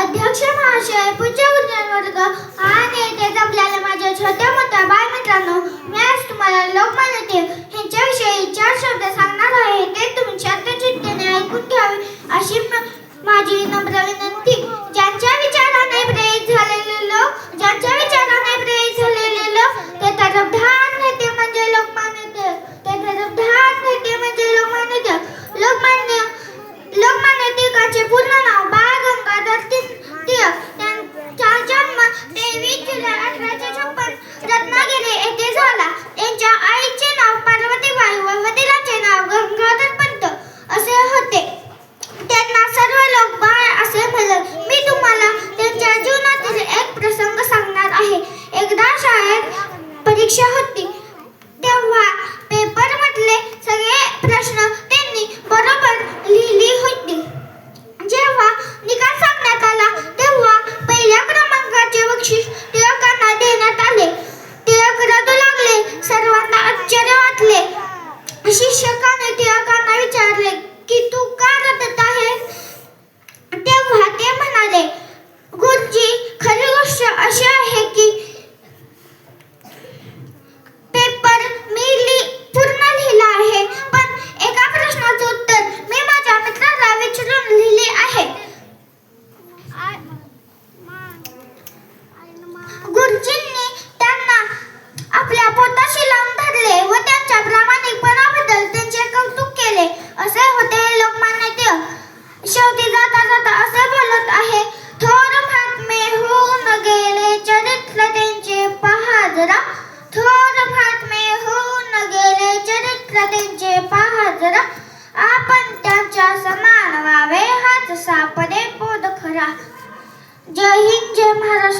अध्यक्ष महाशय, पूज्य गुरुजन वर्ग आणि ते जमलेल्या माझ्या छोट्या मोठ्या बालमित्रांनो, मी आज तुम्हाला लोकमान्य टिळक यांच्याविषयी 4 शब्द सांगणार आहे. ते तुम्ही शांतचित्ताने ऐकून घ्यावे अशी माझी नम्र विनंती. ज्यांच्या विचाराने प्रेरित झालेले लोक ते तरफदार नेते म्हणजे लोकमान्य टिळक. लोकमान्य टिळकांचे पूर्ण नाव बाळ गंगाधर टिळक. त्यांचा जन्म 23 जुलै 1856 रत्नागिरी येथे झाला. त्यांच्या आईचे नाव पार्वतीबाई व वडिलांचे नाव गंगाधर पंत असे होते. त्यांना सर्व लोक बाळ असे म्हणत. मी तुम्हाला त्यांच्या जीवनातील एक प्रसंग सांगणार आहे. एकदा शाळेत परीक्षा होती, तेव्हा पेपर मधले सगळे प्रश्न त्यांनी बरोबर लिहिली होती. जेव्हा निकाल सांगण्यात आला तेव्हा पहिल्या क्रमांकाचे बक्षीस टिळकांना देण्यात आले. टिळक रडू लागले. सर्वांना आश्चर्य वाटले. शिक्षकाने टिळकांना विचारले की तू का रडत आहेस? तेव्हा ते म्हणाले, गुरुजी, खरी गोष्ट अशी आहे की पेपर मी पूर्ण लिहिला आहे, पण एका प्रश्नाचे उत्तर मी माझ्या मित्राला विचारून लिहिले आहे. गुरुजींनी त्यांना आपल्या पोटाशी लावून धरले व त्यांच्या प्रामाणिकपणाबद्दल त्यांचे कौतुक केले. असे होते लोकमान्य टिळक. शेवटी जाता जाता असे बोलत आहे, थोर महात्मे होऊन गेले चरित्र त्यांचे पहा जरा. थोर महात्मे होऊन गेले चरित्र त्यांचे पहा जरा. आपण त्यांच्या समान व्हावे हाच सापडे बोध खरा. जय हिंद, जय महाराष्ट्र.